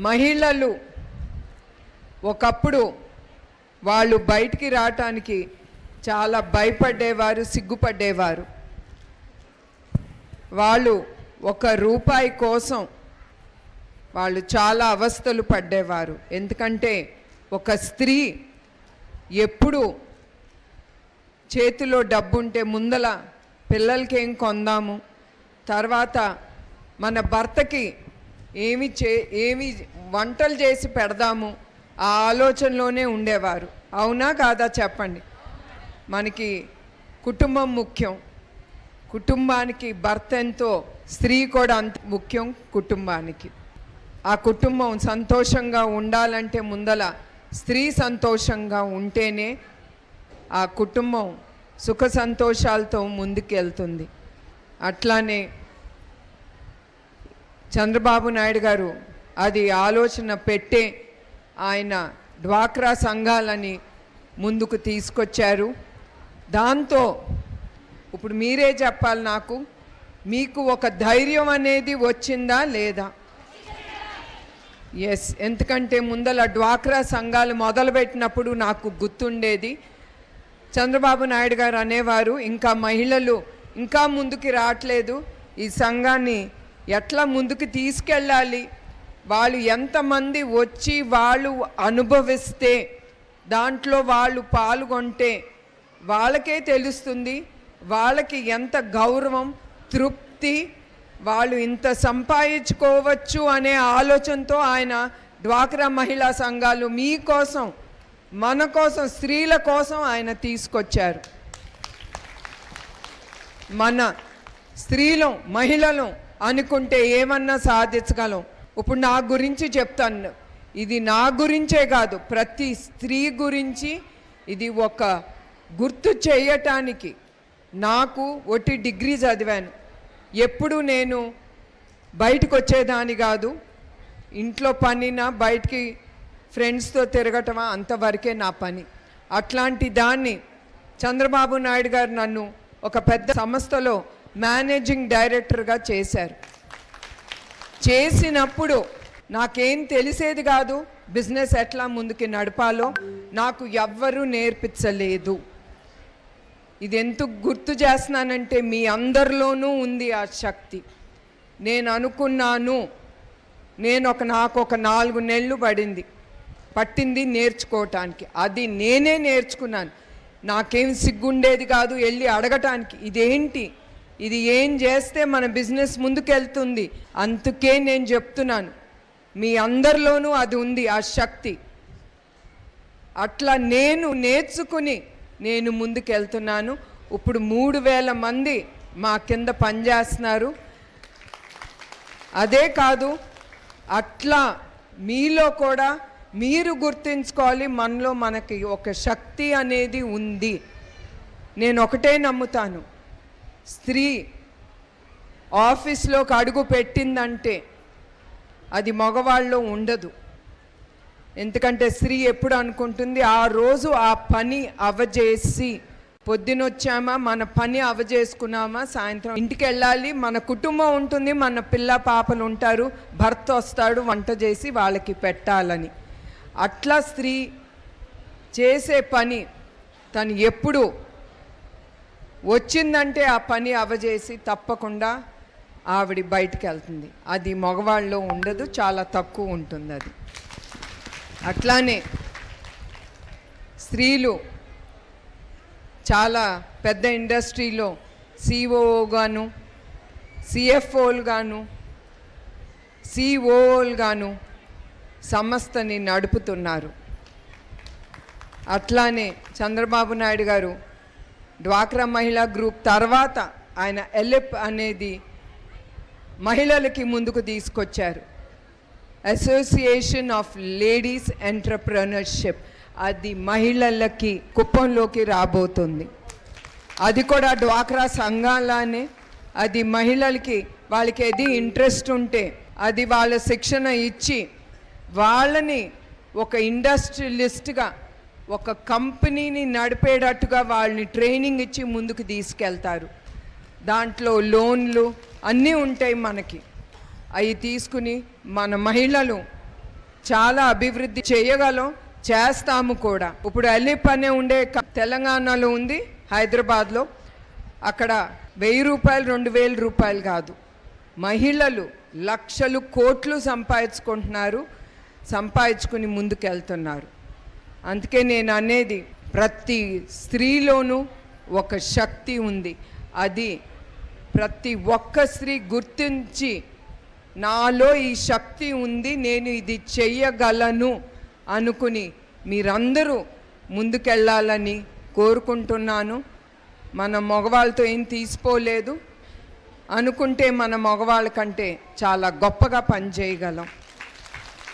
మహిళలు ఒకప్పుడు వాళ్ళు బయటికి రావటానికి చాలా భయపడేవారు, సిగ్గుపడేవారు. వాళ్ళు ₹1 కోసం వాళ్ళు చాలా అవస్థలు పడ్డేవారు. ఎందుకంటే ఒక స్త్రీ ఎప్పుడు చేతిలో డబ్బుంటే ముందల పిల్లలకి ఏం కొందాము, తర్వాత మన భర్తకి ఏమి వంటలు చేసి పెడదాము, ఆ ఆలోచనలోనే ఉండేవారు. అవునా కాదా చెప్పండి? మనకి కుటుంబం ముఖ్యం. కుటుంబానికి భర్త ఎంతో, స్త్రీ కూడా అంత ముఖ్యం కుటుంబానికి. ఆ కుటుంబం సంతోషంగా ఉండాలంటే ముందల స్త్రీ సంతోషంగా ఉంటేనే ఆ కుటుంబం సుఖ సంతోషాలతో ముందుకెళ్తుంది. అట్లానే చంద్రబాబు నాయుడు గారు అది ఆలోచన పెట్టే ఆయన డ్వాక్రా సంఘాలని ముందుకు తీసుకొచ్చారు. దాంతో ఇప్పుడు మీరే చెప్పాలి నాకు, మీకు ఒక ధైర్యం అనేది వచ్చిందా లేదా? ఎస్, ఎందుకంటే ముందల డ్వాక్రా సంఘాలు మొదలుపెట్టినప్పుడు నాకు గుర్తుండేది, చంద్రబాబు నాయుడు గారు అనేవారు, ఇంకా మహిళలు ఇంకా ముందుకు రావట్లేదు, ఈ సంఘాన్ని ఎట్లా ముందుకు తీసుకెళ్ళాలి, వాళ్ళు ఎంతమంది వచ్చి వాళ్ళు అనుభవిస్తే దాంట్లో వాళ్ళు పాల్గొంటే వాళ్ళకే తెలుస్తుంది, వాళ్ళకి ఎంత గౌరవం, తృప్తి, వాళ్ళు ఇంత సంపాదించుకోవచ్చు అనే ఆలోచనతో ఆయన డ్వాక్రా మహిళా సంఘాలు మీకోసం, మన కోసం, స్త్రీల కోసం ఆయన తీసుకొచ్చారు. మన స్త్రీలు, మహిళలు అనుకుంటే ఏమన్నా సాధించగలం. ఇప్పుడు నా గురించి చెప్తాను, ఇది నా గురించే కాదు, ప్రతి స్త్రీ గురించి ఇది ఒక గుర్తు చేయటానికి. నాకు ఒట్టి డిగ్రీ చదివాను, ఎప్పుడు నేను బయటకు వచ్చేదాన్ని కాదు, ఇంట్లో పనినా బయటికి ఫ్రెండ్స్తో తిరగటమా అంతవరకే నా పని. అట్లాంటి దాన్ని చంద్రబాబు నాయుడు గారు నన్ను ఒక పెద్ద సంస్థలో మేనేజింగ్ డైరెక్టర్గా చేశారు. చేసినప్పుడు నాకేం తెలిసేది కాదు, బిజినెస్ ఎట్లా ముందుకి నడపాలో నాకు ఎవ్వరూ నేర్పించలేదు. ఇది ఎందుకు గుర్తు చేస్తున్నానంటే మీ అందరిలోనూ ఉంది ఆ శక్తి. నేను అనుకున్నాను, నాకు ఒక 4 నెలలు పట్టింది నేర్చుకోవటానికి. అది నేనే నేర్చుకున్నాను. నాకేం సిగ్గుండేది కాదు వెళ్ళి అడగటానికి, ఇదేంటి, ఇది ఏం చేస్తే మన బిజినెస్ ముందుకెళ్తుంది. అందుకే నేను చెప్తున్నాను, మీ అందరిలోనూ అది ఉంది ఆ శక్తి. అట్లా నేను నేర్చుకుని నేను ముందుకెళ్తున్నాను. ఇప్పుడు 3000 మంది మా కింద పనిచేస్తున్నారు. అదే కాదు, అట్లా మీలో కూడా మీరు గుర్తించుకోవాలి, మనకి ఒక శక్తి అనేది ఉంది. నేను ఒకటే నమ్ముతాను, స్త్రీ ఆఫీస్లోకి అడుగు పెట్టిందంటే అది మగవాళ్ళలో ఉండదు. ఎందుకంటే స్త్రీ ఎప్పుడు అనుకుంటుంది, ఆ రోజు ఆ పని అవజేసి, పొద్దునొచ్చామా మన పని అవజేసుకున్నామా, సాయంత్రం ఇంటికి వెళ్ళాలి, మన కుటుంబం ఉంటుంది, మన పిల్ల పాపలు ఉంటారు, భర్త వస్తాడు వంట చేసి వాళ్ళకి పెట్టాలని. అట్లా స్త్రీ చేసే పని తను ఎప్పుడు వచ్చిందంటే ఆ పని అవజేసి తప్పకుండా ఆవిడ బయటికి వెళ్తుంది. అది మగవాళ్ళలో ఉండదు, చాలా తక్కువ ఉంటుంది అది. అట్లానే స్త్రీలు చాలా పెద్ద ఇండస్ట్రీలో సిఓఓగాను, సిఎఫ్ఓలుగాను, సిఓఓలుగాను సంస్థని నడుపుతున్నారు. అట్లానే చంద్రబాబు నాయుడు గారు డ్వాక్రా మహిళా గ్రూప్ తర్వాత ఆయన ఎల్ఎప్ అనేది మహిళలకి ముందుకు తీసుకొచ్చారు, అసోసియేషన్ ఆఫ్ లేడీస్ ఎంటర్‌ప్రెన్యూర్‌షిప్. అది మహిళలకి కుప్పంలోకి రాబోతుంది. అది కూడా డ్వాక్రా సంఘాలనే. అది మహిళలకి వాళ్ళకి ఏది ఇంట్రెస్ట్ ఉంటే అది వాళ్ళ శిక్షణ ఇచ్చి వాళ్ళని ఒక ఇండస్ట్రియలిస్ట్గా, ఒక కంపెనీని నడిపేటట్టుగా వాళ్ళని ట్రైనింగ్ ఇచ్చి ముందుకు తీసుకెళ్తారు. దాంట్లో లోన్లు అన్నీ ఉంటాయి మనకి. అవి తీసుకుని మన మహిళలు చాలా అభివృద్ధి చేయగలం, చేస్తాము కూడా. ఇప్పుడు అలీప్ అనే ఉండే తెలంగాణలో ఉంది, హైదరాబాద్లో. అక్కడ 1000 రూపాయలు 2000 రూపాయలు కాదు, మహిళలు లక్షలు కోట్లు సంపాదించుకుంటున్నారు, సంపాదించుకుని ముందుకెళ్తున్నారు. అందుకే నేను అనేది, ప్రతి స్త్రీలోనూ ఒక శక్తి ఉంది. అది ప్రతి ఒక్క స్త్రీ గుర్తించి, నాలో ఈ శక్తి ఉంది, నేను ఇది చెయ్యగలను అనుకుని మీరందరూ ముందుకెళ్ళాలని కోరుకుంటున్నాను. మన మగవాళ్ళతో ఏం తీసిపోలేదు, అనుకుంటే మన మగవాళ్ళ కంటే చాలా గొప్పగా పనిచేయగలం.